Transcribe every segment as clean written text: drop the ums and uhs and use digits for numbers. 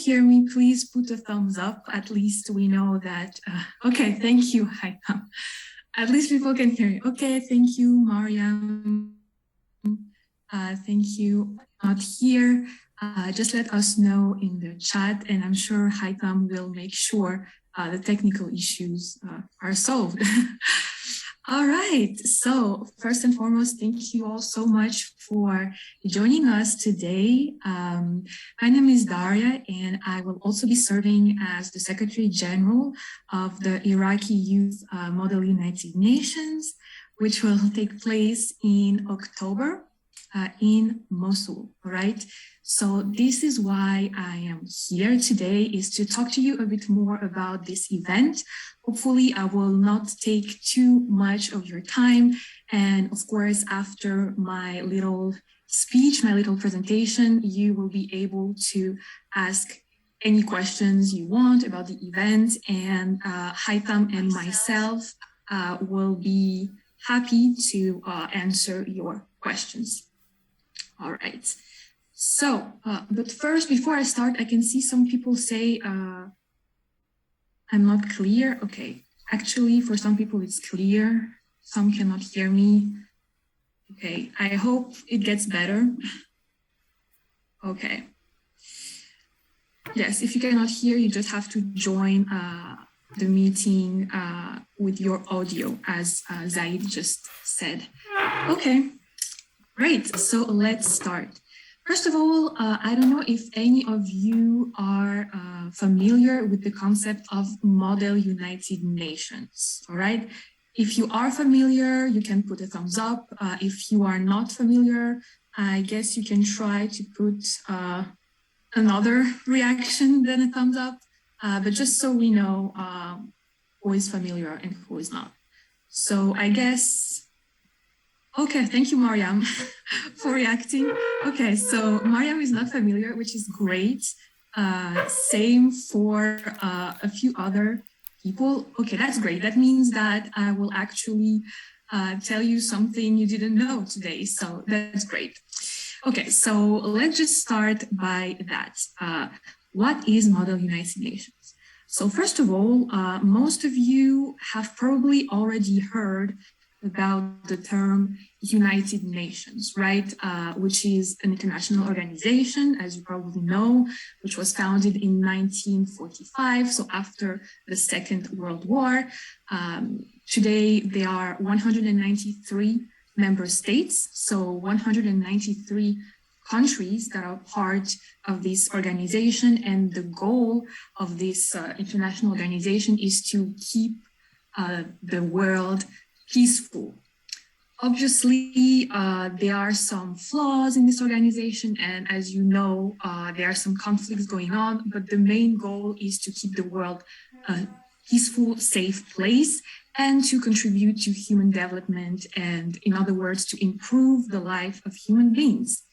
hear me, please put a thumbs up. At least we know that. Okay, thank you, Haitham. At least people can hear you. Okay, thank you, Mariam. Thank you. Not here. Just let us know in the chat, and I'm sure Haitham will make sure the technical issues are solved. All right, so first and foremost, thank you all so much for joining us today. My name is Daria, and I will also be serving as the Secretary General of the Iraqi Youth Model United Nations, which will take place in October in Mosul, all right? So this is why I am here today, is to talk to you a bit more about this event. Hopefully I will not take too much of your time. And of course, after my little speech, my little presentation, you will be able to ask any questions you want about the event, and Haitham and myself will be happy to answer your questions. All right. So, but first, before I start, I can see some people say I'm not clear. Okay, actually, for some people it's clear. Some cannot hear me. Okay, I hope it gets better. Okay. Yes, if you cannot hear, you just have to join the meeting with your audio, as Zaid just said. Okay, great. So let's start. First of all, I don't know if any of you are familiar with the concept of Model United Nations, all right? If you are familiar, you can put a thumbs up. If you are not familiar, I guess you can try to put another reaction than a thumbs up, but just so we know who is familiar and who is not. So I guess, okay, thank you, Mariam, for reacting. Okay, so Mariam is not familiar, which is great. Same for a few other people. Okay, that's great. That means that I will actually tell you something you didn't know today, so that's great. Okay, so let's just start by that. What is Model United Nations? So first of all, most of you have probably already heard about the term United Nations, right? Which is an international organization, as you probably know, which was founded in 1945, so after the Second World War. Today, there are 193 member states, so 193 countries that are part of this organization, and the goal of this international organization is to keep the world peaceful. Obviously, there are some flaws in this organization, and as you know, there are some conflicts going on, but the main goal is to keep the world a peaceful, safe place, and to contribute to human development, and in other words, to improve the life of human beings.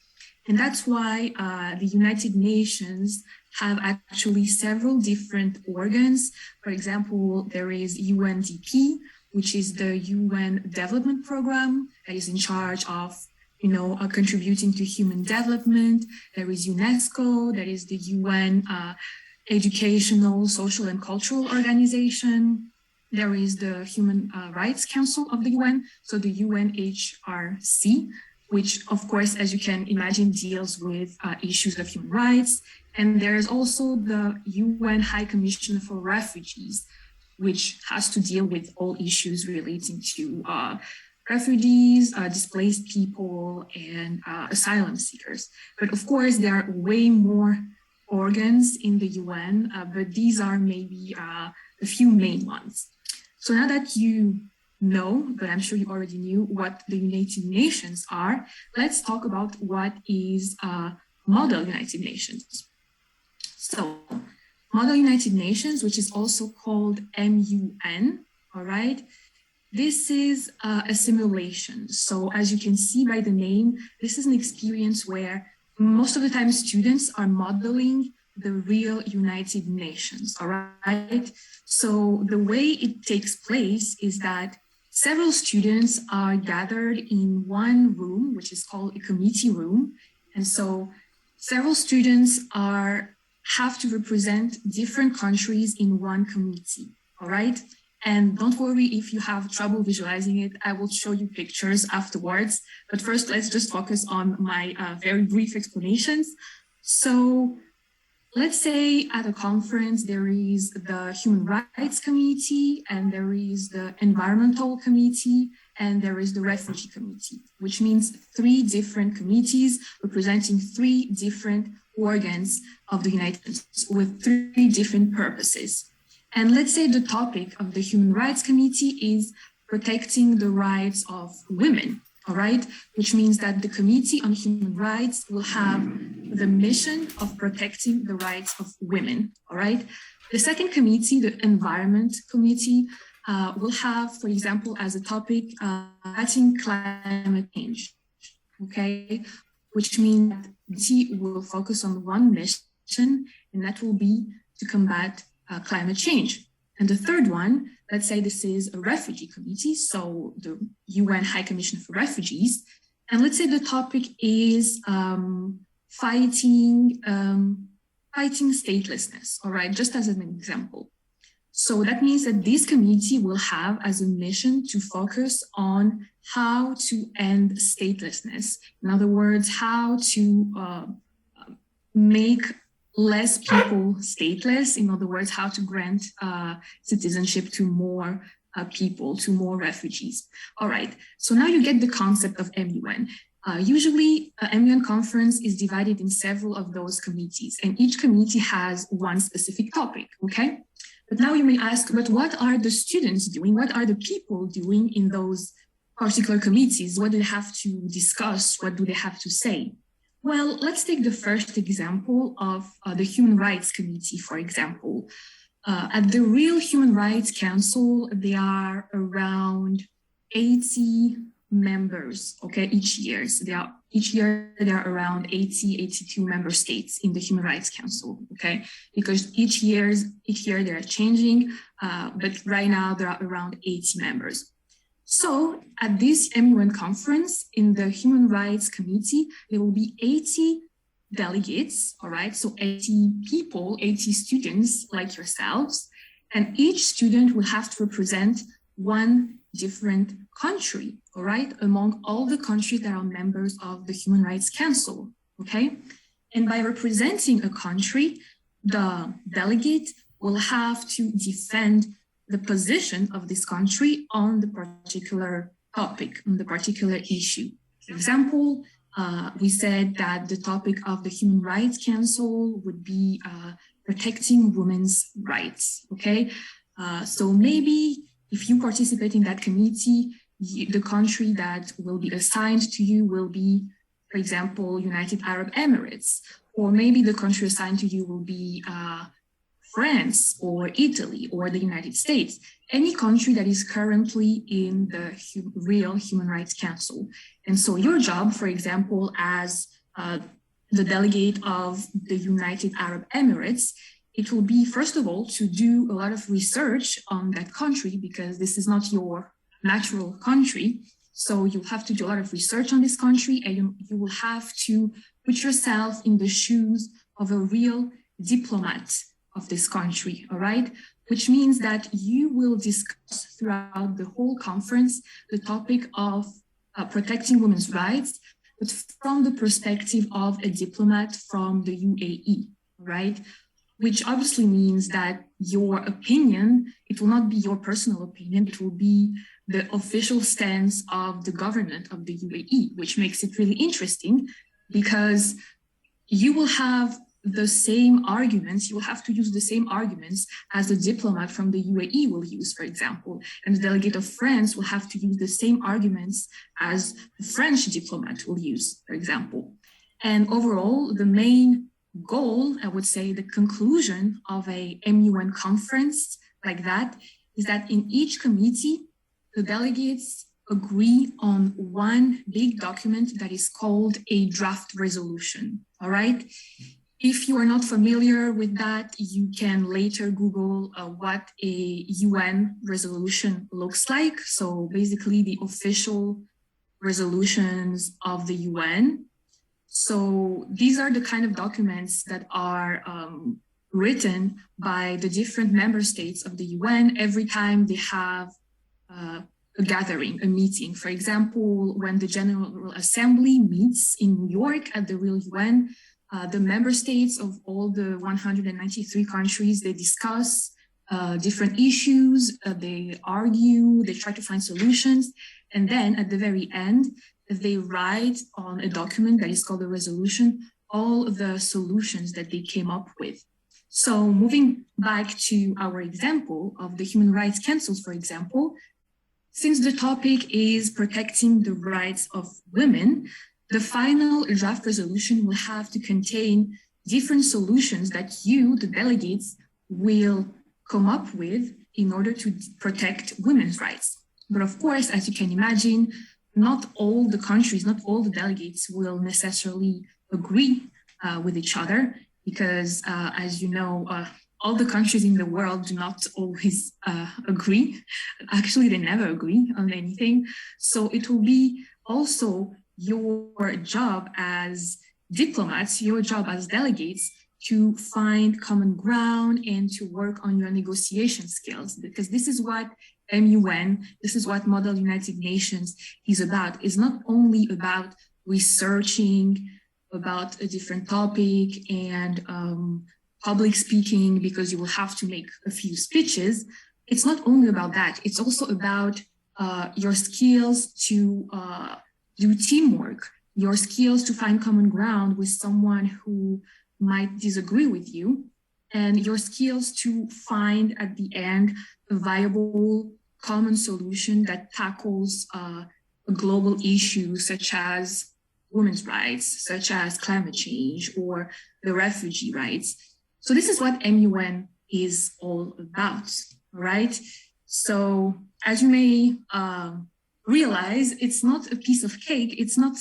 And that's why the United Nations have actually several different organs. For example, there is UNDP, which is the UN Development Program that is in charge of, contributing to human development. There is UNESCO, that is the UN Educational, Social, and Cultural Organization. There is the Human Rights Council of the UN, so the UNHRC, which, of course, as you can imagine, deals with issues of human rights. And there is also the UN High Commissioner for Refugees, which has to deal with all issues relating to refugees, displaced people, and asylum seekers. But of course, there are way more organs in the UN, but these are maybe a few main ones. So now that you know, but I'm sure you already knew what the United Nations are, let's talk about what is Model United Nations. So Model United Nations, which is also called MUN, all right? This is a simulation. So as you can see by the name, this is an experience where most of the time students are modeling the real United Nations, all right? So the way it takes place is that several students are gathered in one room, which is called a committee room. And so several students are have to represent different countries in one committee, all right? And don't worry if you have trouble visualizing it, I will show you pictures afterwards. But first, let's just focus on my very brief explanations. So let's say at a conference, there is the Human Rights Committee, and there is the Environmental Committee, and there is the Refugee Committee, which means 3 different committees representing 3 different organs of the United Nations with 3 different purposes. And let's say the topic of the Human Rights Committee is protecting the rights of women, all right? Which means that the Committee on Human Rights will have the mission of protecting the rights of women, all right? The second committee, the Environment Committee, will have, for example, as a topic, fighting climate change, okay? Which means that the committee will focus on one mission, and that will be to combat climate change. And the third one, let's say this is a refugee committee, so the UN High Commissioner for Refugees, and let's say the topic is fighting statelessness, all right, just as an example. So that means that this committee will have as a mission to focus on how to end statelessness. In other words, how to make less people stateless. In other words, how to grant citizenship to more people, to more refugees. All right, so now you get the concept of MUN. Usually, MUN conference is divided in several of those committees, and each committee has one specific topic, okay? But now you may ask, but what are the students doing? What are the people doing in those particular committees? What do they have to discuss? What do they have to say? Well, let's take the first example of the Human Rights Committee, for example. At the real Human Rights Council, there are around 80 members, okay, each year. So each year there are around 82 member states in the Human Rights Council, okay? Because each year they are changing, but right now there are around 80 members. So at this MUN conference in the Human Rights Committee, there will be 80 delegates, all right? So 80 people, 80 students like yourselves, and each student will have to represent one different country, all right? Among all the countries that are members of the Human Rights Council, okay? And by representing a country, the delegate will have to defend the position of this country on the particular topic, on the particular issue. For example, we said that the topic of the Human Rights Council would be protecting women's rights, okay? So maybe if you participate in that committee, the country that will be assigned to you will be, for example, United Arab Emirates, or maybe the country assigned to you will be France or Italy or the United States, any country that is currently in the real Human Rights Council. And so your job, for example, as the delegate of the United Arab Emirates, it will be, first of all, to do a lot of research on that country, because this is not your natural country. So you have to do a lot of research on this country, and you will have to put yourself in the shoes of a real diplomat of this country, all right? Which means that you will discuss throughout the whole conference the topic of protecting women's rights, but from the perspective of a diplomat from the UAE, right? Which obviously means that your opinion, it will not be your personal opinion, it will be the official stance of the government of the UAE, which makes it really interesting because you will have the same arguments, you will have to use the same arguments as the diplomat from the UAE will use, for example, and the delegate of France will have to use the same arguments as the French diplomat will use, for example. And overall, the main goal, I would say, the conclusion of a MUN conference like that is that in each committee, the delegates agree on one big document that is called a draft resolution, all right? If you are not familiar with that, you can later Google what a UN resolution looks like. So basically the official resolutions of the UN. So these are the kind of documents that are written by the different member states of the UN every time they have a gathering, a meeting. For example, when the General Assembly meets in New York at the real UN, the member states of all the 193 countries, they discuss different issues, they argue, they try to find solutions. And then at the very end, they write on a document that is called a resolution, all the solutions that they came up with. So moving back to our example of the Human Rights Councils, for example, since the topic is protecting the rights of women, the final draft resolution will have to contain different solutions that you, the delegates, will come up with in order to protect women's rights. But of course, as you can imagine, not all the countries, not all the delegates will necessarily agree with each other because, as you know, all the countries in the world do not always agree. Actually, they never agree on anything. So it will be also your job as diplomats, your job as delegates, to find common ground and to work on your negotiation skills, because this is what MUN, this is what Model United Nations is about. It's not only about researching about a different topic and public speaking, because you will have to make a few speeches. It's not only about that. It's also about your skills to do teamwork, your skills to find common ground with someone who might disagree with you, and your skills to find at the end a viable common solution that tackles a global issue such as women's rights, such as climate change or the refugee rights. So this is what MUN is all about, right? So as you may realize, it's not a piece of cake. It's not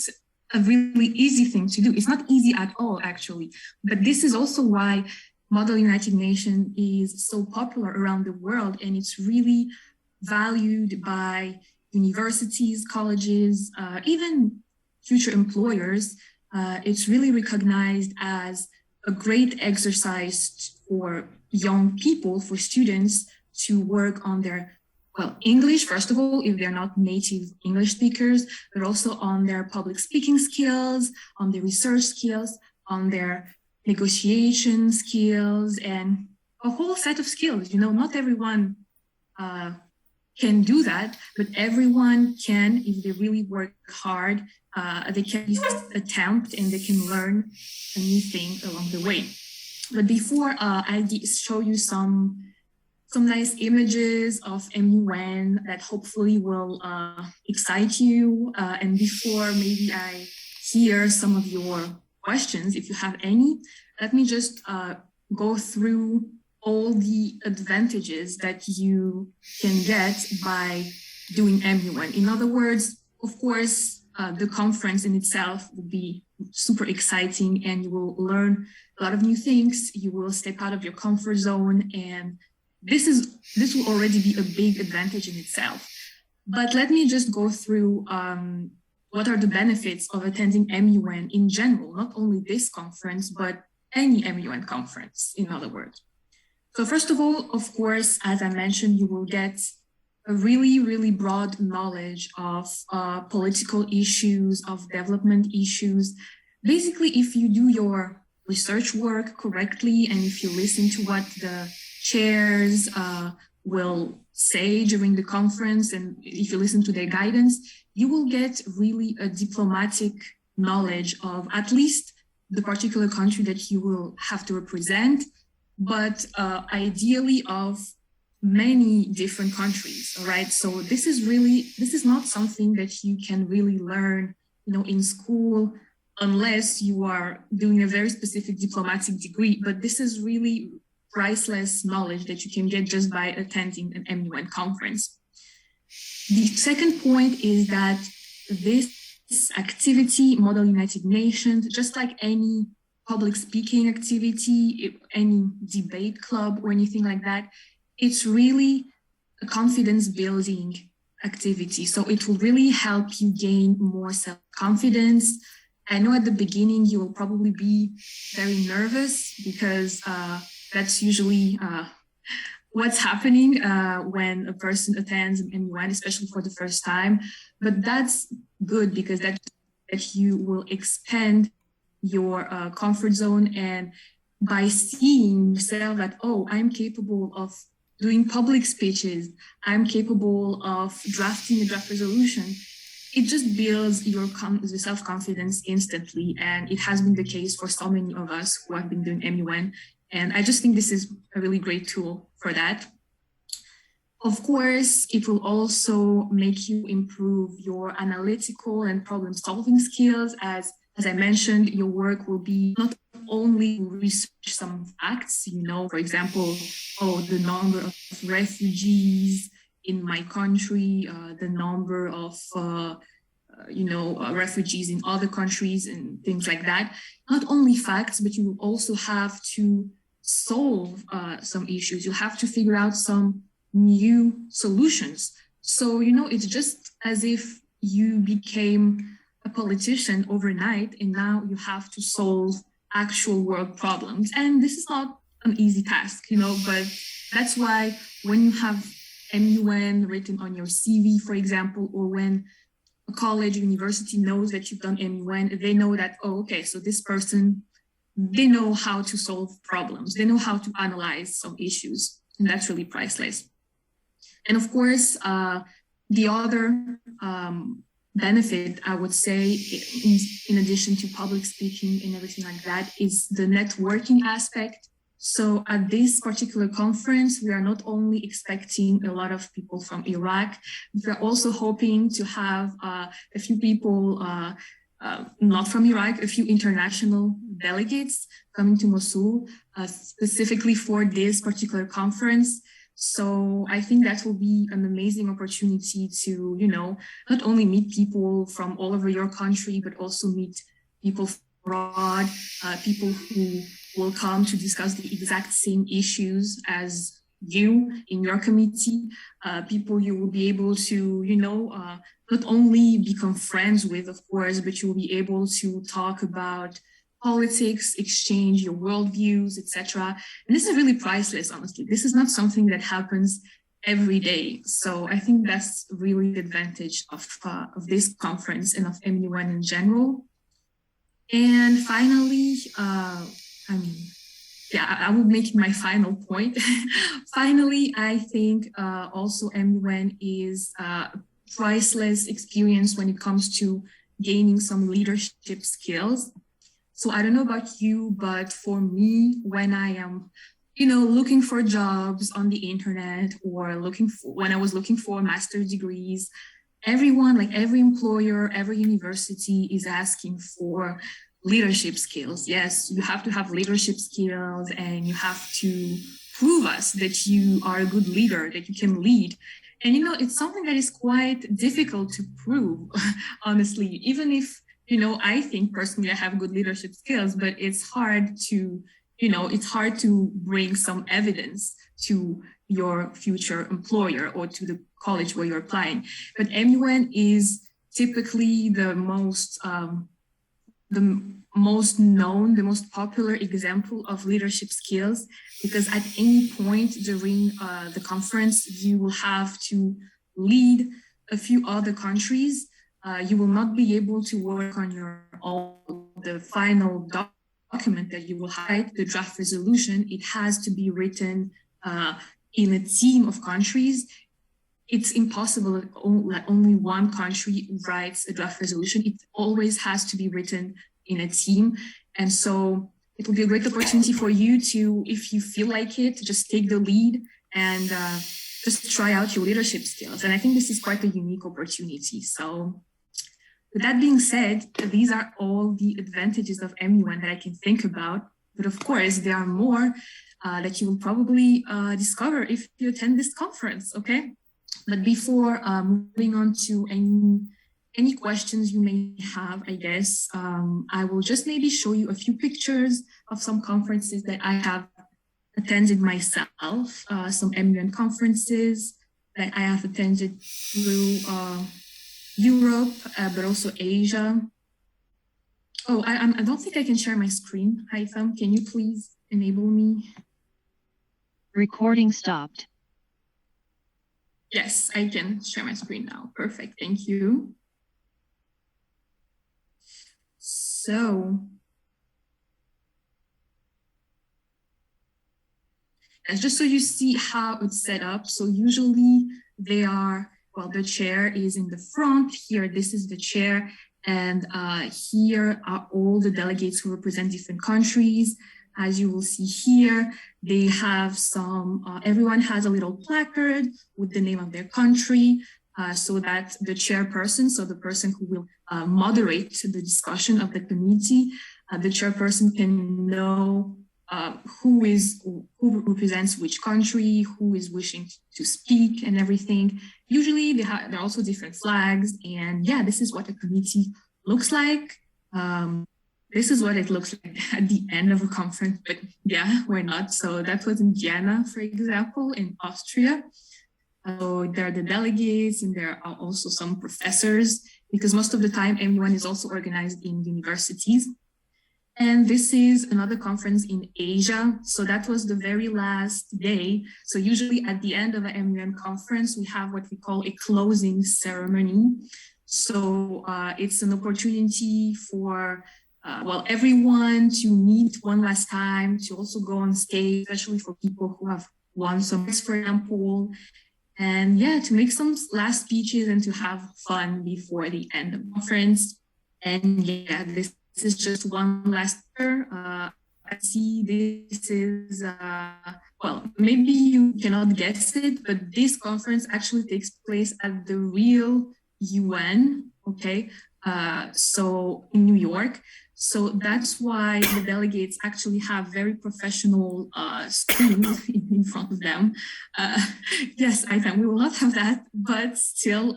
a really easy thing to do. It's not easy at all, actually. But this is also why Model United Nations is so popular around the world, and it's really valued by universities, colleges, even future employers. It's really recognized as a great exercise for young people, for students to work on their, well, English, first of all, if they're not native English speakers, but also on their public speaking skills, on their research skills, on their negotiation skills, and a whole set of skills. You know, not everyone can do that, but everyone can, if they really work hard, they can at least attempt and they can learn a new thing along the way. But before I show you some nice images of MUN that hopefully will excite you, and before maybe I hear some of your questions, if you have any, let me just go through all the advantages that you can get by doing MUN. In other words, of course, the conference in itself will be super exciting and you will learn a lot of new things. You will step out of your comfort zone, and this will already be a big advantage in itself. But let me just go through what are the benefits of attending MUN in general, not only this conference, but any MUN conference, in other words. So first of all, of course, as I mentioned, you will get a really, really broad knowledge of political issues, of development issues. Basically, if you do your research work correctly, and if you listen to what the chairs will say during the conference, and if you listen to their guidance, you will get really a diplomatic knowledge of at least the particular country that you will have to represent, but ideally of many different countries, all right? So this is not something that you can really learn, you know, in school, unless you are doing a very specific diplomatic degree, but this is really priceless knowledge that you can get just by attending an MUN conference. The second point is that this activity, Model United Nations, just like any public speaking activity, any debate club or anything like that, it's really a confidence building activity. So it will really help you gain more self-confidence I know at the beginning you will probably be very nervous because that's usually what's happening when a person attends M1, especially for the first time. But that's good because that you will expand your comfort zone, and by seeing yourself that, oh, I'm capable of doing public speeches, I'm capable of drafting a draft resolution, it just builds your self-confidence instantly. And it has been the case for so many of us who have been doing MUN. And I just think this is a really great tool for that. Of course, it will also make you improve your analytical and problem-solving skills. As I mentioned, your work will be not only research some facts, for example, the number of refugees in my country, the number of refugees in other countries and things like that. Not only facts, but you will also have to solve some issues. You have to figure out some new solutions. So, it's just as if you became a politician overnight and now you have to solve actual world problems. And this is not an easy task, but that's why when you have MUN written on your CV, for example, or when a college, university knows that you've done MUN, they know that, so this person, they know how to solve problems. They know how to analyze some issues, and that's really priceless. And of course, the other benefit, I would say, in addition to public speaking and everything like that, is the networking aspect. So at this particular conference, we are not only expecting a lot of people from Iraq, we're also hoping to have a few people not from Iraq, a few international delegates coming to Mosul specifically for this particular conference. So I think that will be an amazing opportunity to, not only meet people from all over your country, but also meet people abroad, people who will come to discuss the exact same issues as you in your committee, people you will be able to, not only become friends with, of course, but you will be able to talk about politics, exchange your worldviews, etc. And this is really priceless, honestly. This is not something that happens every day. So I think that's really the advantage of this conference and of MUN in general. And finally, I will make it my final point. Finally, I think also MUN is a priceless experience when it comes to gaining some leadership skills. So I don't know about you, but for me, when I am, looking for jobs on the internet or when I was looking for master's degrees, everyone, like every employer, every university is asking for leadership skills. Yes, you have to have leadership skills and you have to prove us that you are a good leader, that you can lead. And, it's something that is quite difficult to prove, honestly, even if, I think personally I have good leadership skills, but it's hard to, bring some evidence to your future employer or to the college where you're applying. But MUN is typically the most known, the most popular example of leadership skills, because at any point during the conference, you will have to lead a few other countries. You will not be able to work on your own. The final document that you will write, the draft resolution, it has to be written in a team of countries. It's impossible that only one country writes a draft resolution. It always has to be written in a team. And so it will be a great opportunity for you to, if you feel like it, just take the lead and just try out your leadership skills. And I think this is quite a unique opportunity. So with that being said, these are all the advantages of MUN that I can think about. But of course, there are more that you will probably discover if you attend this conference, okay? But before moving on to any questions you may have, I guess, I will just maybe show you a few pictures of some conferences that I have attended myself, some MUN conferences that I have attended through Europe, but also Asia. Oh, I don't think I can share my screen. Haitham, can you please enable me? Recording stopped. Yes, I can share my screen now. Perfect, thank you. So, just so you see how it's set up. So usually they are, well, the chair is in the front here. This is the chair. And here are all the delegates who represent different countries. As you will see here, they have some, everyone has a little placard with the name of their country, so that the chairperson, so the person who will moderate the discussion of the committee, the chairperson can know who represents which country, who is wishing to speak and everything. Usually there are also different flags, and yeah, this is what a committee looks like. This is what it looks like at the end of a conference, but yeah, why not? So that was in Vienna, for example, in Austria. So there are the delegates, and there are also some professors, because most of the time MUN is also organized in universities. And this is another conference in Asia. So that was the very last day. So usually at the end of an MUN conference, we have what we call a closing ceremony. So it's an opportunity for, well, everyone to meet one last time, to also go on stage, especially for people who have won some, for example, and yeah, to make some last speeches and to have fun before the end of the conference. And yeah, this is just one last year. I see this is, well, maybe you cannot guess it, but this conference actually takes place at the real UN, okay? So in New York. So that's why the delegates actually have very professional screens in front of them. Yes, I think we will not have that, but still,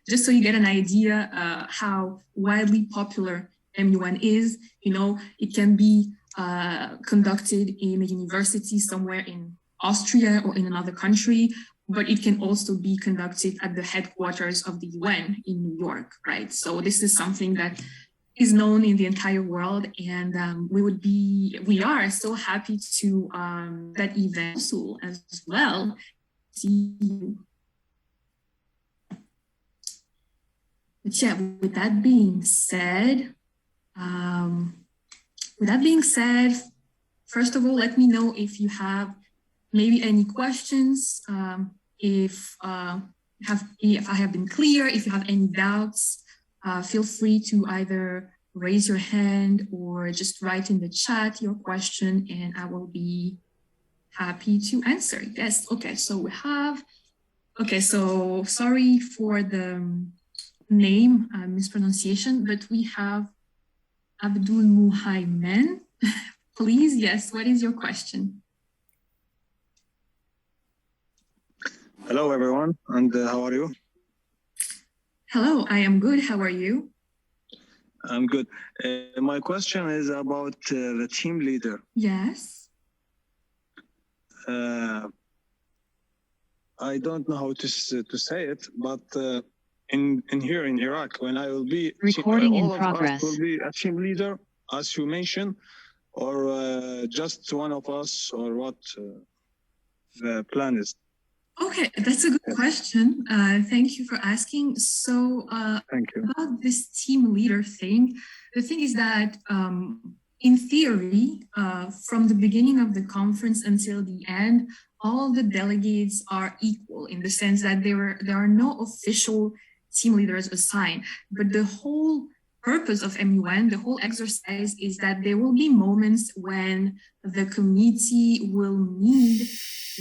just so you get an idea how widely popular MUN is, you know, it can be conducted in a university somewhere in Austria or in another country, but it can also be conducted at the headquarters of the UN in New York, right? So this is something that is known in the entire world, and we are so happy to that event also as well. See you. But yeah, with that being said, first of all, let me know if you have maybe any questions, if I have been clear, if you have any doubts. Feel free to either raise your hand or just write in the chat your question, and I will be happy to answer. Yes, okay, so we have, okay, so sorry for the name mispronunciation, but we have Amb.Haitham. Please, yes, what is your question? Hello, everyone, and how are you? Hello, I am good. How are you? I'm good. My question is about the team leader. Yes. I don't know how to say it, but in here in Iraq, when I will be recording in all progress, of us will be a team leader, as you mentioned, or just one of us, or what the plan is. Okay, that's a good question. Thank you for asking. So thank you. About this team leader thing, the thing is that in theory, from the beginning of the conference until the end, all the delegates are equal in the sense that there are no official team leaders assigned. But the whole purpose of MUN, the whole exercise, is that there will be moments when the committee will need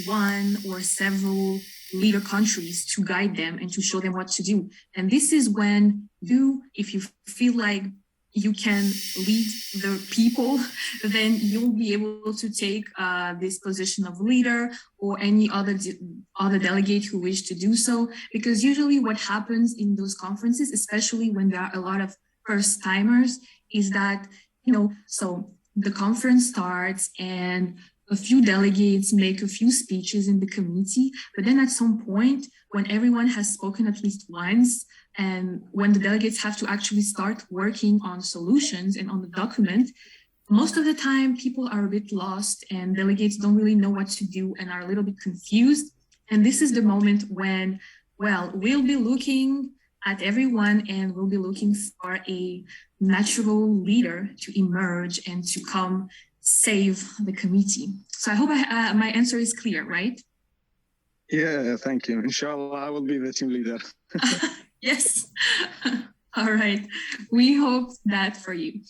one or several leader countries to guide them and to show them what to do. And this is when you, if you feel like you can lead the people, then you'll be able to take this position of leader or any other delegate who wish to do so. Because usually what happens in those conferences, especially when there are a lot of first timers, is that, you know, so the conference starts and a few delegates make a few speeches in the committee, but then at some point, when everyone has spoken at least once, and when the delegates have to actually start working on solutions and on the document, most of the time people are a bit lost and delegates don't really know what to do and are a little bit confused. And this is the moment when, well, we'll be looking at everyone and we'll be looking for a natural leader to emerge and to come save the committee. So I hope my answer is clear, right? Yeah, thank you. Inshallah, I will be the team leader. Yes. All right. We hope that for you.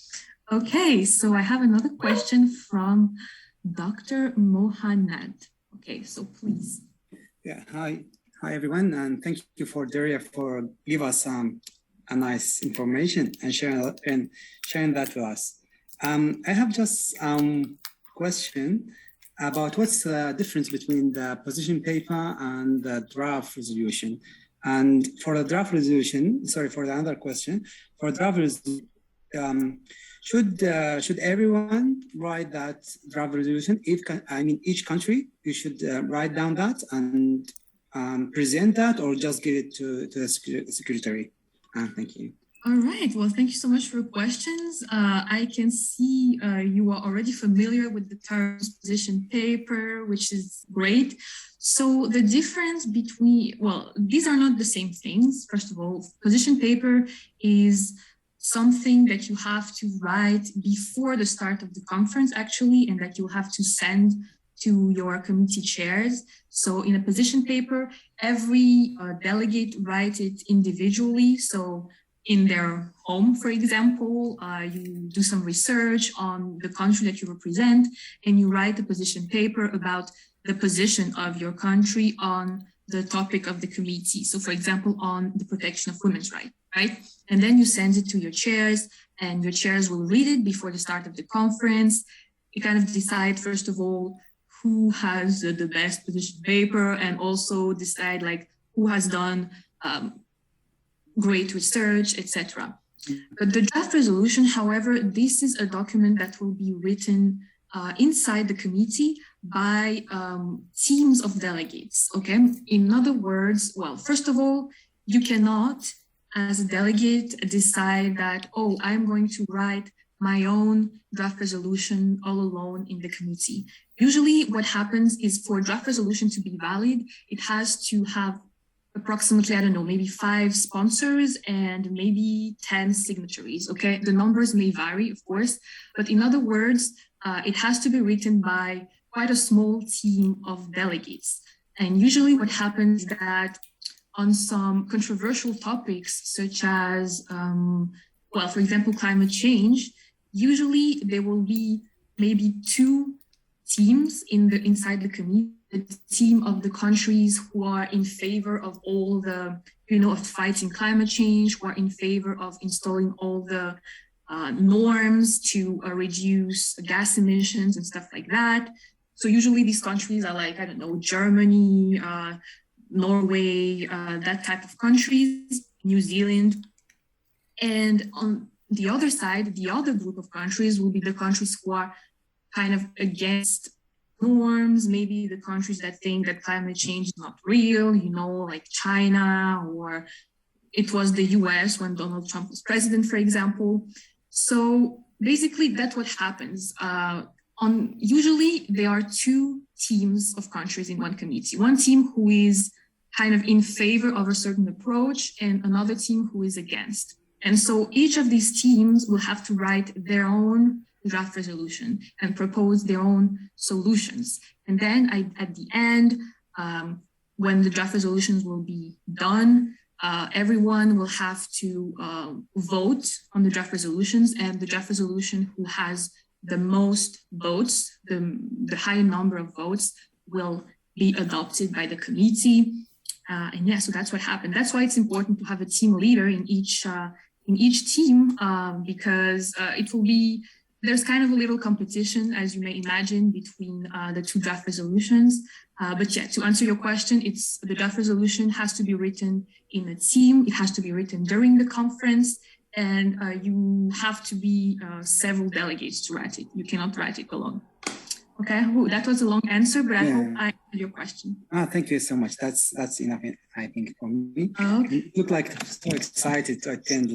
Okay, so I have another question from Dr. Mohanad. Okay, so please. Yeah, hi everyone, and thank you for Daria for give us a nice information and sharing that with us. I have just question about what's the difference between the position paper and the draft resolution. And for the draft resolution, sorry for the other question, for draft resolution, should everyone write that draft resolution? Each country, you should write down that and present that, or just give it to the secretary? Thank you. All right. Well, thank you so much for your questions. I can see you are already familiar with the terms position paper, which is great. So the difference between, well, these are not the same things. First of all, position paper is something that you have to write before the start of the conference, actually, and that you have to send to your committee chairs. So in a position paper, every delegate writes it individually. So in their home, for example, you do some research on the country that you represent, and you write a position paper about the position of your country on the topic of the committee. So for example, on the protection of women's rights, right? And then you send it to your chairs, and your chairs will read it before the start of the conference. You kind of decide, first of all, who has the best position paper, and also decide like who has done great research, etc. But the draft resolution, however, this is a document that will be written inside the committee by teams of delegates, okay? In other words, well, first of all, you cannot, as a delegate, decide that, oh, I'm going to write my own draft resolution all alone in the committee. Usually what happens is for a draft resolution to be valid, it has to have approximately, I don't know, maybe 5 sponsors and maybe 10 signatories, okay? The numbers may vary, of course, but in other words, it has to be written by quite a small team of delegates. And usually what happens is that on some controversial topics, such as, well, for example, climate change, usually there will be maybe 2 teams inside the committee. The team of the countries who are in favor of all the, of fighting climate change, who are in favor of installing all the norms to reduce gas emissions and stuff like that. So usually these countries are like, I don't know, Germany, Norway, that type of countries, New Zealand. And on the other side, the other group of countries will be the countries who are kind of against norms, maybe the countries that think that climate change is not real, like China, or it was the US when Donald Trump was president, for example. So basically that's what happens. Usually there are 2 teams of countries in one committee. One team who is kind of in favor of a certain approach and another team who is against. And so each of these teams will have to write their own draft resolution and propose their own solutions. And then at the end, when the draft resolutions will be done, everyone will have to vote on the draft resolutions, and the draft resolution who has the most votes, the higher number of votes, will be adopted by the committee. And yeah, so that's what happened. That's why it's important to have a team leader in each team, because it will be, there's kind of a little competition, as you may imagine, between the 2 draft resolutions. But yeah, to answer your question, the draft resolution has to be written in a team. It has to be written during the conference, and you have to be several delegates to write it. You cannot write it alone. Okay, that was a long answer, but I Yeah. hope I answered your question. Thank you so much. That's enough, I think, for me. Okay. You look like so excited to attend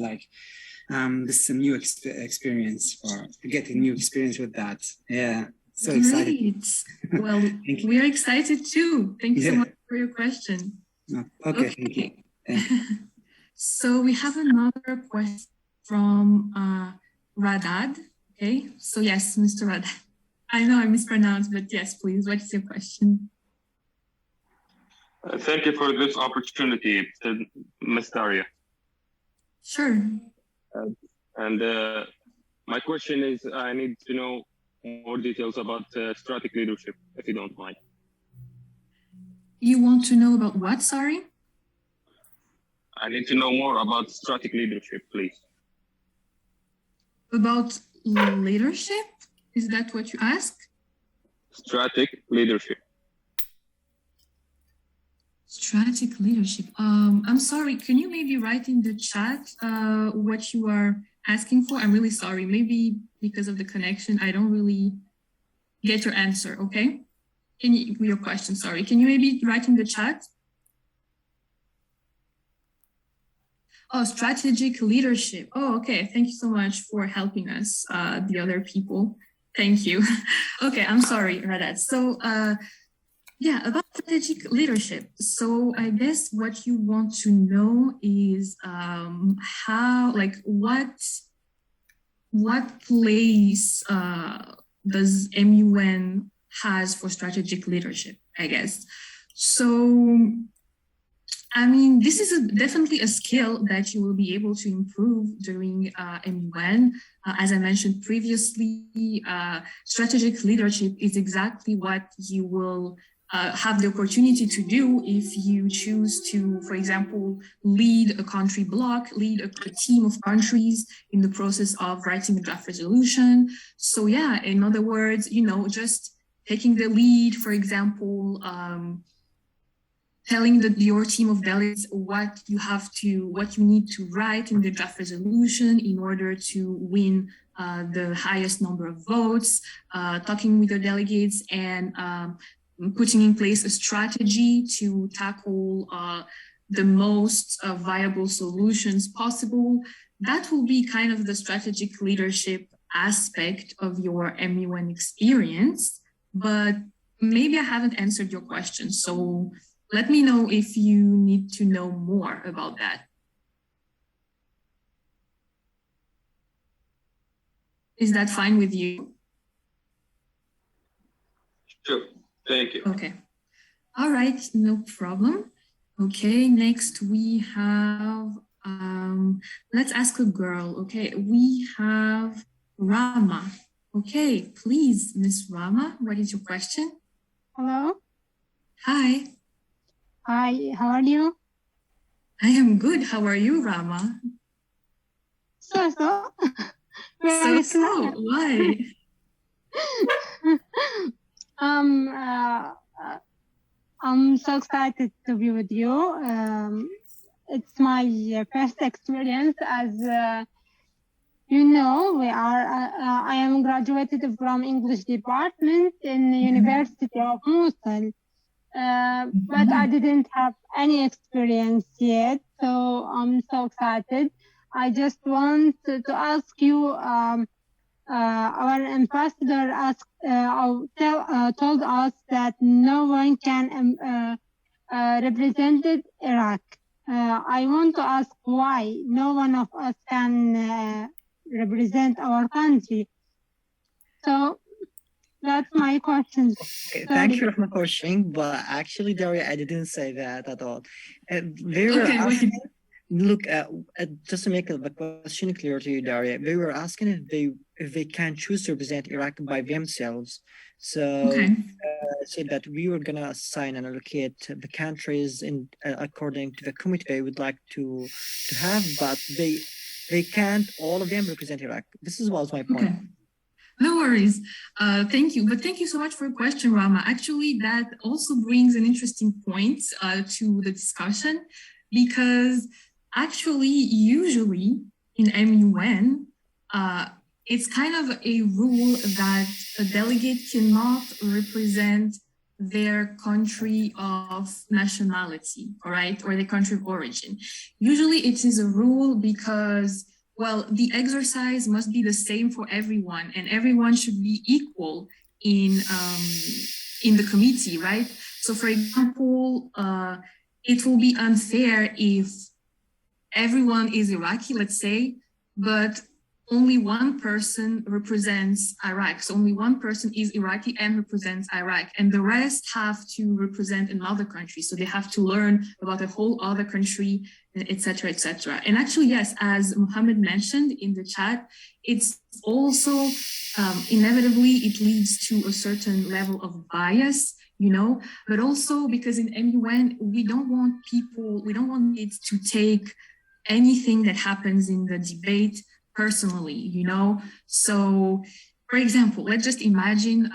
this is a new experience for to get a new experience with that. Yeah, so excited. Great. Well, we are excited too. Thank you so much for your question. Okay, thank you. Thank you. So we have another question from Radad. Okay, so yes, Mr. Radad. I know I mispronounced, but yes, please. What is your question? Thank you for this opportunity, Ms. Daria. Sure. And my question is, I need to know more details about strategic leadership, if you don't mind. You want to know about what, sorry? I need to know more about strategic leadership, please. About leadership? Is that what you asked? Strategic leadership. Strategic leadership. I'm sorry, can you maybe write in the chat what you are asking for? I'm really sorry. Maybe because of the connection, I don't really get your answer, okay? Your question, sorry. Can you maybe write in the chat? Oh, strategic leadership. Oh, okay. Thank you so much for helping us, the other people. Thank you. Okay, I'm sorry, Radat. So, yeah, about strategic leadership. So I guess what you want to know is how, like, what place does MUN has for strategic leadership, I guess. So, I mean, this is definitely a skill that you will be able to improve during MUN. As I mentioned previously, strategic leadership is exactly what you will have the opportunity to do if you choose to, for example, lead a country bloc, lead a team of countries in the process of writing a draft resolution. So yeah, in other words, you know, just taking the lead, for example, telling your team of delegates what you need to write in the draft resolution in order to win the highest number of votes, talking with your delegates and putting in place a strategy to tackle the most viable solutions possible. That will be kind of the strategic leadership aspect of your MUN experience, but maybe I haven't answered your question. So let me know if you need to know more about that. Is that fine with you? Sure, thank you. Okay. All right, no problem. Okay, next we have, let's ask a girl. Okay, we have Rama. Okay, please, Miss Rama, what is your question? Hello. Hi. Hi, how are you? I am good. How are you, Rama? So. So slow. Why? I'm so excited to be with you. It's my first experience as you know, I am graduated from English department in the University of Mosul. But I didn't have any experience yet, so I'm so excited. I just want to ask you, our ambassador told us that no one can represent Iraq. I want to ask why no one of us can represent our country. So that's my question. Okay, thank you for sharing, but actually, Daria, I didn't say that at all. They were asking, look, just to make the question clear to you, Daria, they were asking if they can choose to represent Iraq by themselves. So said that we were gonna assign and allocate the countries in according to the committee they would like to have, but they can't all of them represent Iraq. This was my point. Okay. No worries. Thank you. But thank you so much for your question, Rama. Actually, that also brings an interesting point to the discussion, because actually, usually in MUN, it's kind of a rule that a delegate cannot represent their country of nationality, all right, or their country of origin. Usually it is a rule because, well, the exercise must be the same for everyone, and everyone should be equal in the committee, right? So for example, it will be unfair if everyone is Iraqi, let's say, but only one person represents Iraq. So only one person is Iraqi and represents Iraq, and the rest have to represent another country. So they have to learn about a whole other country, etc., etc. And actually, yes, as Mohammed mentioned in the chat, it's also inevitably it leads to a certain level of bias, you know, but also because in MUN, we don't want it to take anything that happens in the debate personally, you know. So, for example, let's just imagine,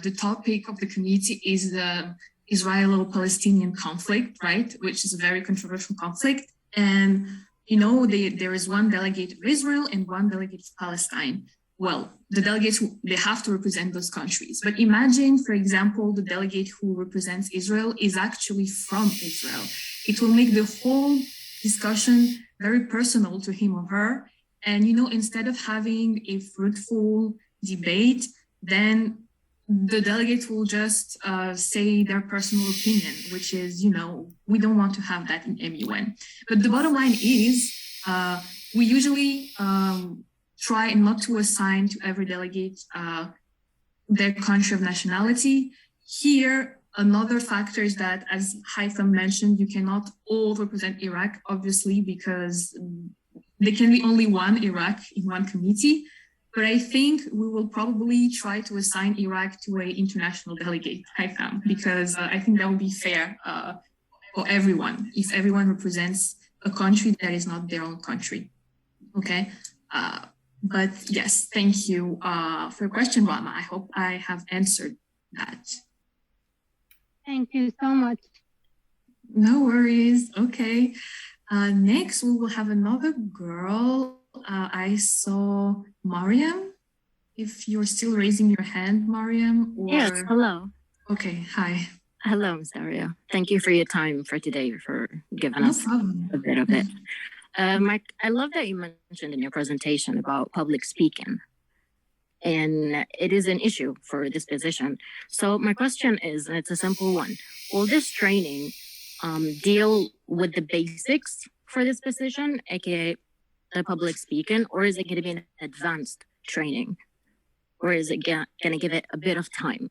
the topic of the committee is the Israelo-Palestinian conflict, right? Which is a very controversial conflict. And, you know, there is one delegate of Israel and one delegate of Palestine. Well, the delegates, they have to represent those countries. But imagine, for example, the delegate who represents Israel is actually from Israel. It will make the whole discussion very personal to him or her. And, you know, instead of having a fruitful debate, then the delegates will just say their personal opinion, which is, you know, we don't want to have that in MUN. But the bottom line is we usually try not to assign to every delegate their country of nationality. Here, another factor is that, as Haitham mentioned, you cannot all represent Iraq, obviously, because there can be only one Iraq in one committee. But I think we will probably try to assign Iraq to an international delegate, Haitham, because I think that would be fair for everyone, if everyone represents a country that is not their own country. Okay. But yes, thank you for your question, Rama. I hope I have answered that. Thank you so much. No worries. Okay. Next, we will have another girl. I saw Mariam. If you're still raising your hand, Mariam. Or... Yes, hello. Okay, hi. Hello, Ms. Daria. Thank you for your time for today, for giving us a bit of it. I love that you mentioned in your presentation about public speaking, and it is an issue for this position. So my question is, and it's a simple one, will this training deal with the basics for this position, aka the public speaking, or is it going to be an advanced training, or is it going to give it a bit of time?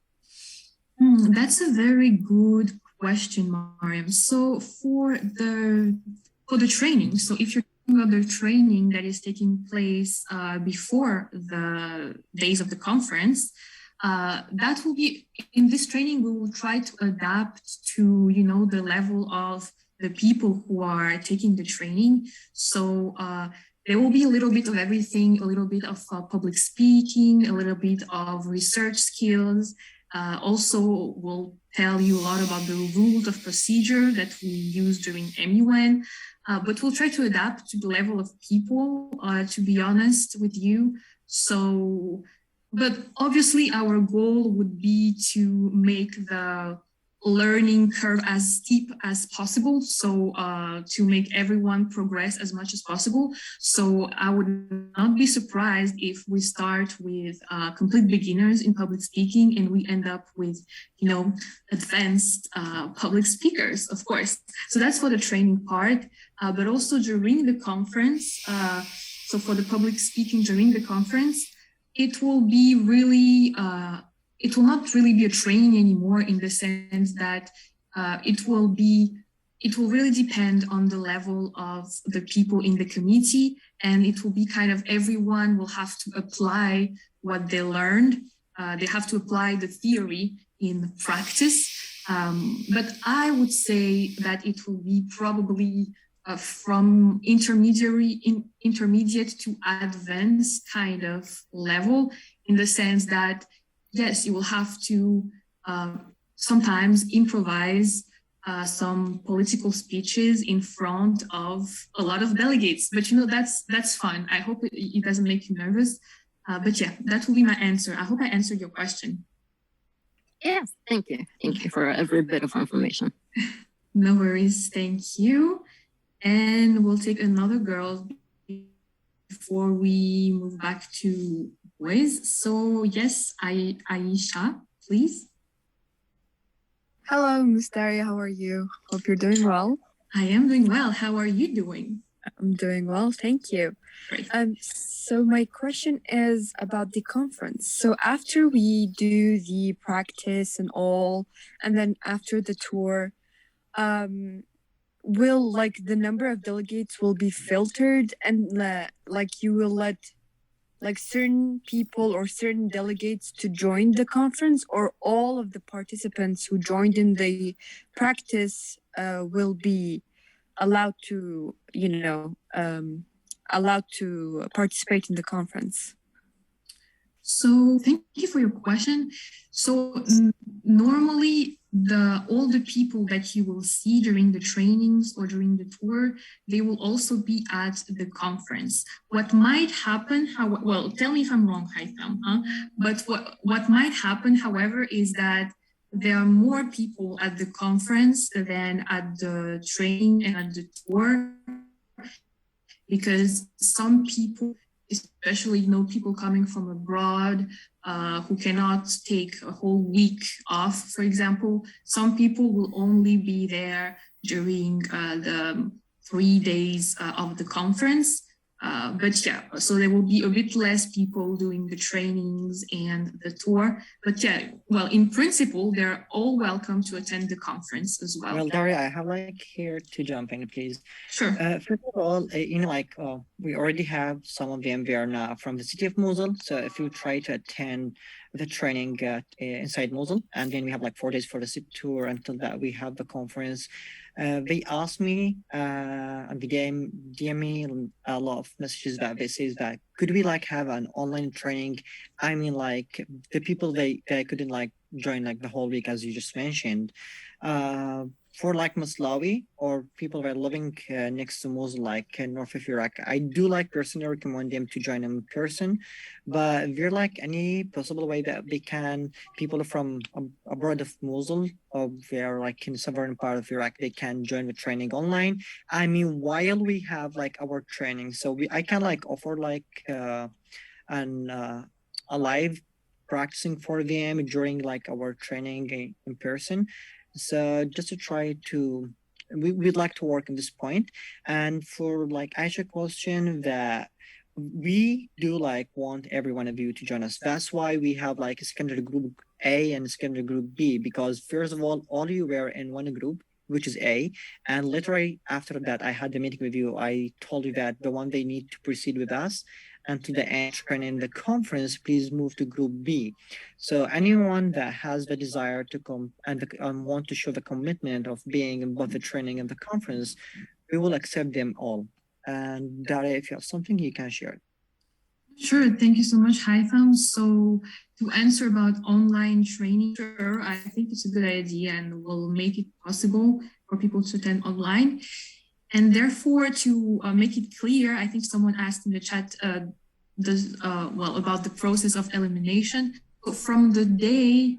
That's a very good question, Mariam. So for the training, so if you're talking about the training that is taking place before the days of the conference, that will be, in this training, we will try to adapt to, you know, the level of the people who are taking the training. So there will be a little bit of everything, a little bit of public speaking, a little bit of research skills. Also, we'll tell you a lot about the rules of procedure that we use during MUN, but we'll try to adapt to the level of people, to be honest with you. So, but obviously our goal would be to make the learning curve as steep as possible, so to make everyone progress as much as possible. So I would not be surprised if we start with complete beginners in public speaking and we end up with, you know, advanced public speakers, of course. So that's for the training part, but also during the conference, so for the public speaking during the conference, it will be really it will not really be a training anymore, in the sense that it will really depend on the level of the people in the committee, and it will be kind of everyone will have to apply what they learned. They have to apply the theory in practice. But I would say that it will be probably from intermediate to advanced kind of level, in the sense that yes, you will have to sometimes improvise some political speeches in front of a lot of delegates. But that's fun. I hope it doesn't make you nervous. But yeah, that will be my answer. I hope I answered your question. Yes, thank you. Thank you for every bit of information. No worries. Thank you. And we'll take another girl before we move back to boys. So yes, Aisha, please. Hello, Miss Daria. How are you? Hope you're doing well. I am doing well. How are you doing? I'm doing well, thank you. Great. So my question is about the conference. So after we do the practice and all, and then after the tour, will like the number of delegates will be filtered, and like you will let like certain people or certain delegates to join the conference, or all of the participants who joined in the practice will be allowed to, allowed to participate in the conference? So thank you for your question. So normally all the people that you will see during the trainings or during the tour, they will also be at the conference. What might happen, well, tell me if I'm wrong, Haitham, but what might happen, however, is that there are more people at the conference than at the training and at the tour, because some people, especially people coming from abroad who cannot take a whole week off, for example, some people will only be there during the 3 days of the conference. But yeah, so there will be a bit less people doing the trainings and the tour. But yeah, well, in principle, they're all welcome to attend the conference as well. Well, Daria, I have here to jump in, please. Sure. First of all, we already have some of them. They are now from the city of Mosul. So if you try to attend the training inside Mosul, and then we have 4 days for the city tour until that we have the conference. They asked me and they DM me a lot of messages that they say that could we have an online training? I mean, the people they couldn't join the whole week, as you just mentioned. For Maslawi or people that are living next to Mosul, north of Iraq, I do personally recommend them to join in person. But if there any possible way that they can, people from abroad of Mosul, or they're in southern part of Iraq, they can join the training online. I mean, while we have our training, so I can offer a live practicing for them during our training in person. So just to try to, we'd like to work on this point. And for Aisha question, that we do want every one of you to join us. That's why we have a secondary group A and secondary group B, because first of all you were in one group, which is A, and literally after that I had the meeting with you. I told you that the one they need to proceed with us and to the end in the conference, please move to group B. So anyone that has the desire to come and want to show the commitment of being in both the training and the conference, we will accept them all. And Daria, if you have something, you can share. Sure, thank you so much, Haitham. So to answer about online training, sure, I think it's a good idea and will make it possible for people to attend online. And therefore, to make it clear, I think someone asked in the chat about the process of elimination. So from the day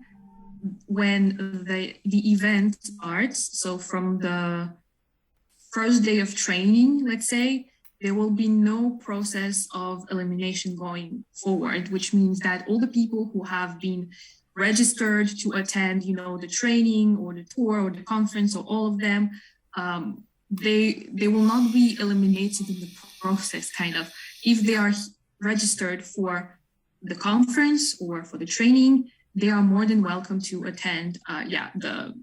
when the event starts, so from the first day of training, let's say, there will be no process of elimination going forward, which means that all the people who have been registered to attend, the training or the tour or the conference, or all of them, they will not be eliminated in the process, kind of. If they are registered for the conference or for the training, they are more than welcome to attend the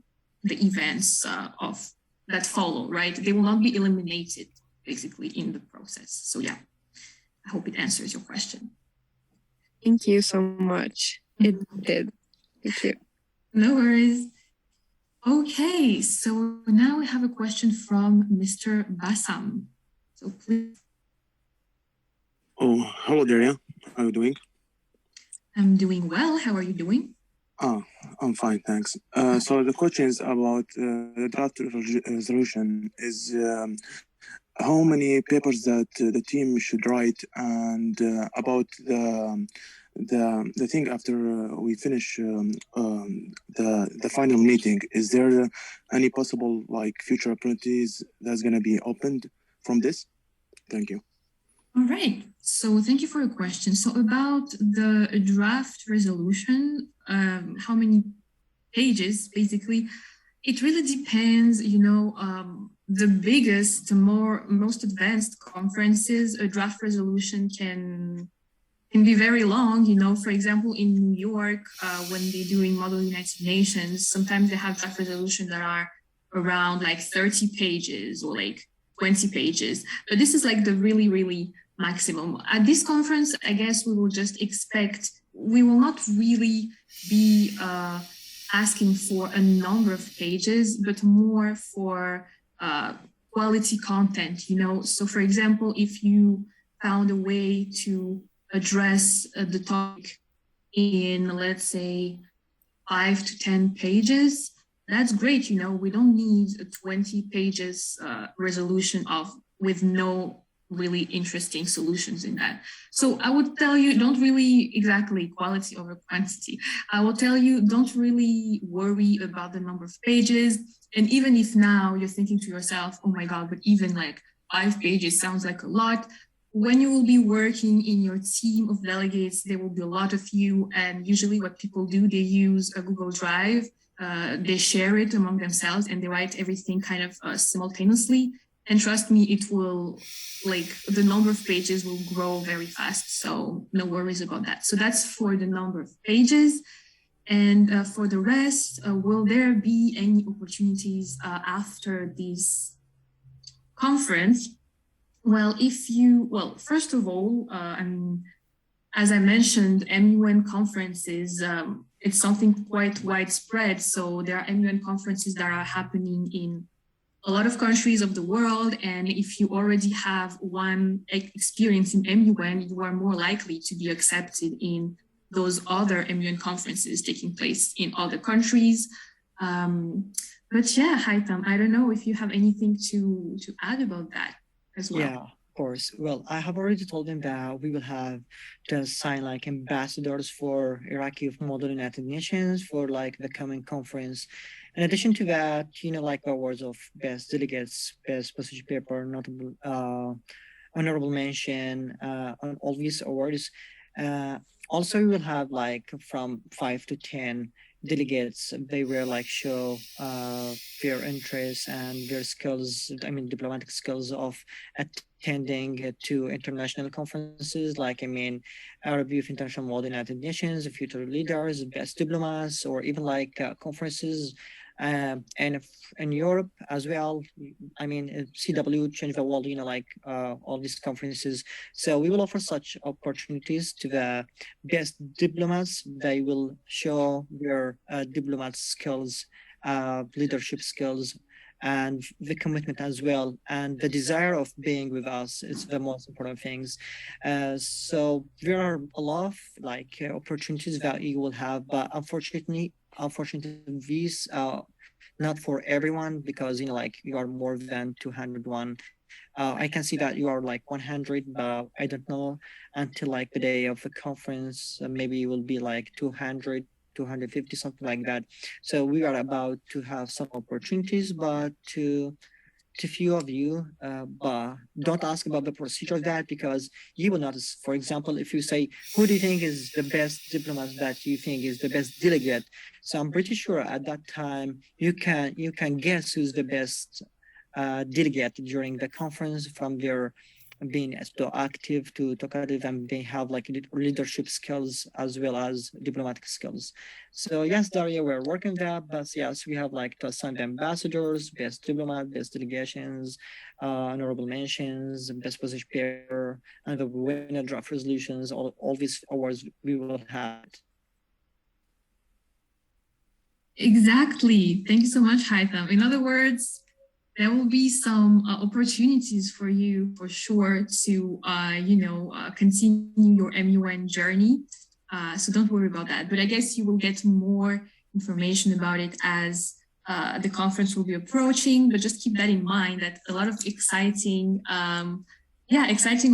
events of that follow, right? They will not be eliminated basically in the process. So yeah, I hope it answers your question. Thank you so much. It did. Thank you. No worries. Okay, so now we have a question from Mr. Bassam. So please. Oh, hello, Daria. How are you doing? I'm doing well. How are you doing? Ah, I'm fine, thanks. So the question is about the draft resolution is how many papers that the team should write, and about the thing after we finish the final meeting. Is there any possible like future opportunities that's gonna be opened from this? Thank you. All right. So thank you for your question. So about the draft resolution, how many pages, basically, it really depends, the biggest, most advanced conferences, a draft resolution can be very long. For example, in New York, when they're doing Model United Nations, sometimes they have draft resolutions that are around like 30 pages or like 20 pages. But this is like the really, really maximum. At this conference, I guess we will just expect, we will not really be asking for a number of pages, but more for quality content, So for example, if you found a way to address the topic in, let's say, 5 to 10 pages, that's great. We don't need a 20 pages resolution with no really interesting solutions in that. So I would tell you, don't really exactly quality over quantity. I will tell you, don't really worry about the number of pages. And even if now you're thinking to yourself, oh my God, but even like 5 pages sounds like a lot. When you will be working in your team of delegates, there will be a lot of you. And usually what people do, they use a Google Drive. They share it among themselves and they write everything kind of simultaneously. And trust me, it will, like, the number of pages will grow very fast. So no worries about that. So that's for the number of pages. And for the rest, will there be any opportunities after this conference? Well, first of all, as I mentioned, MUN conferences, it's something quite widespread. So there are MUN conferences that are happening in a lot of countries of the world. And if you already have one experience in MUN, you are more likely to be accepted in those other MUN conferences taking place in other countries. But yeah, Haitham, I don't know if you have anything to add about that as well. Yeah, of course. Well, I have already told them that we will have to assign like ambassadors for Iraqi of Model United Nations for like the coming conference. In addition to that, like awards of best delegates, best position paper, notable, honorable mention on all these awards. Also, we will have like from 5 to 10 delegates. They will like show their interests and their skills, diplomatic skills of attending to international conferences, like Arab Youth International Model United Nations, future leaders, best diplomats, or even like conferences and in Europe as well. CW, Change the World, all these conferences. So we will offer such opportunities to the best diplomats. They will show their diplomat skills, leadership skills, and the commitment as well, and the desire of being with us is the most important things. So there are a lot of opportunities that you will have, but unfortunately these not for everyone, because you are more than 201. I can see that you are like 100, but I don't know until like the day of the conference. Maybe it will be like 200, 250, something like that. So we are about to have some opportunities, but to few of you, but don't ask about the procedure of that, because you will notice. For example, if you say, who do you think is the best diplomat that you think is the best delegate? So I'm pretty sure at that time you can guess who's the best delegate during the conference from their being as active to talkative, and they have like leadership skills as well as diplomatic skills. So yes, Daria, we're working that, but yes, we have like to assign the ambassadors, best diplomat, best delegations, honorable mentions, best position pair, and the winner draft resolutions. All these awards we will have. Exactly. Thank you so much, Haitham. In other words, there will be some opportunities for you for sure to, continue your MUN journey. So don't worry about that. But I guess you will get more information about it as the conference will be approaching. But just keep that in mind that a lot of exciting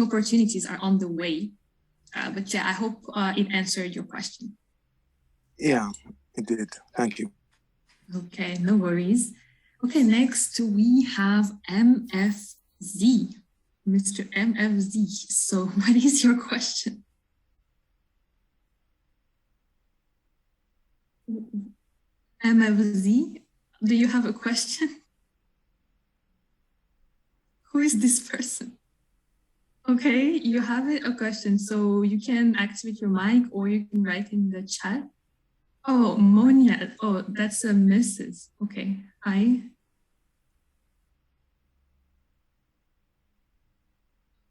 opportunities are on the way. But yeah, I hope it answered your question. Yeah, it did. Thank you. Okay, no worries. Okay, next we have MFZ, Mr. MFZ. So what is your question? MFZ, do you have a question? Who is this person? Okay, you have a question, so you can activate your mic or you can write in the chat. Oh, Monia. Oh, that's a Mrs. Okay, hi.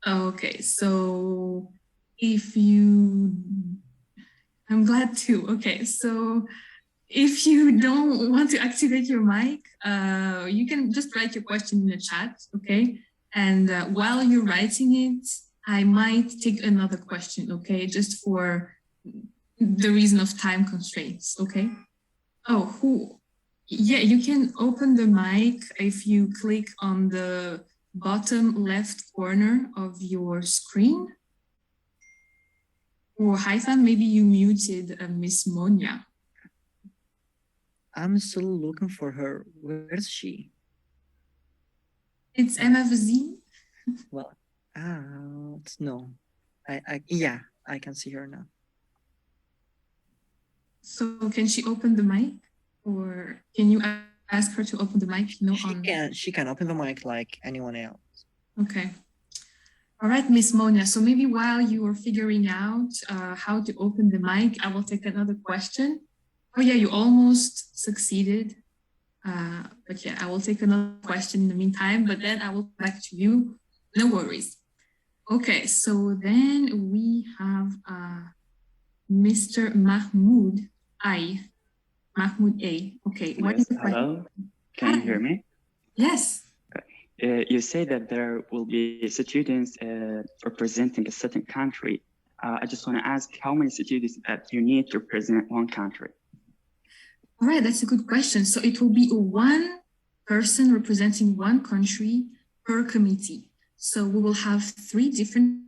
Okay, so I'm glad to. Okay, so if you don't want to activate your mic, you can just write your question in the chat, okay? And while you're writing it, I might take another question, okay? Just for the reason of time constraints, okay? Oh, who? Yeah, you can open the mic if you click on the bottom left corner of your screen. Or Haitham, maybe you muted Miss Monia. I'm still looking for her. Where is she? It's MFZ. Well, no. Yeah, I can see her now. So can she open the mic, or can you ask her to open the mic? No, she can open the mic like anyone else. Okay. All right, Miss Monia. So maybe while you are figuring out how to open the mic, I will take another question. Oh yeah, you almost succeeded. But yeah, I will take another question in the meantime, but then I will come back to you. No worries. Okay, so then we have Mr. Mahmoud Mahmoud A. Okay. Yes, hello. Can you hear me? Yes. You say that there will be students representing a certain country. I just want to ask how many students that you need to represent one country? All right, that's a good question. So it will be one person representing one country per committee. So we will have 3 different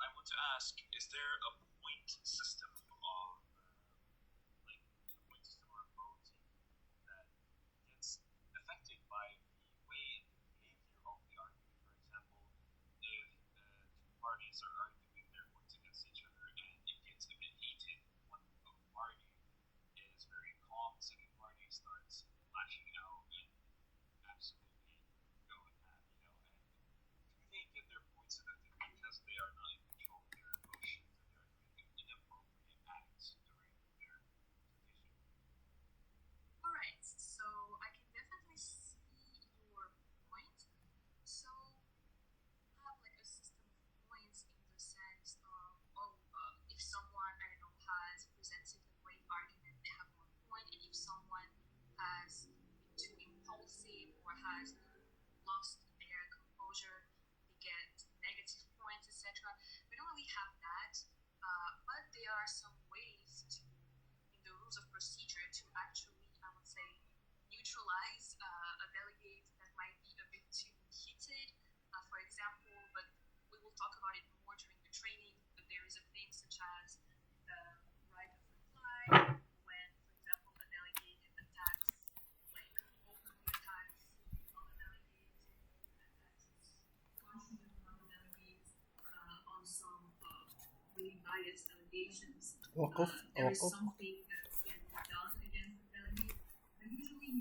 I want to ask, is there a point system of like a point system or voting that gets affected by the way and the behavior of the argument? For example, if two parties are arguing their points against each other and it gets a bit heated, one of the party is very calm, the second party starts lashing out and absolutely going at, you know, and do they get their points affected because they are not in control of their emotions and they're doing inappropriate acts during their presentation? All right, so I can definitely see your point. So have like a system of points in the sense of, if someone, I don't know, has presented a great argument, they have 1 point, and if someone has been too impulsive or has lost their composure, they get negative points, etc. We don't really have that. some ways to, in the rules of procedure, to actually, I would say, neutralize a delegate that might be a bit too heated, for example, but we will talk about it more during the training, but there is a thing such as the right of reply, when, for example, the delegate attacks, like openly attacks other delegates, attacks harshly on other delegates on some really biased allegations. There is something that can be done against the delegate. But usually, we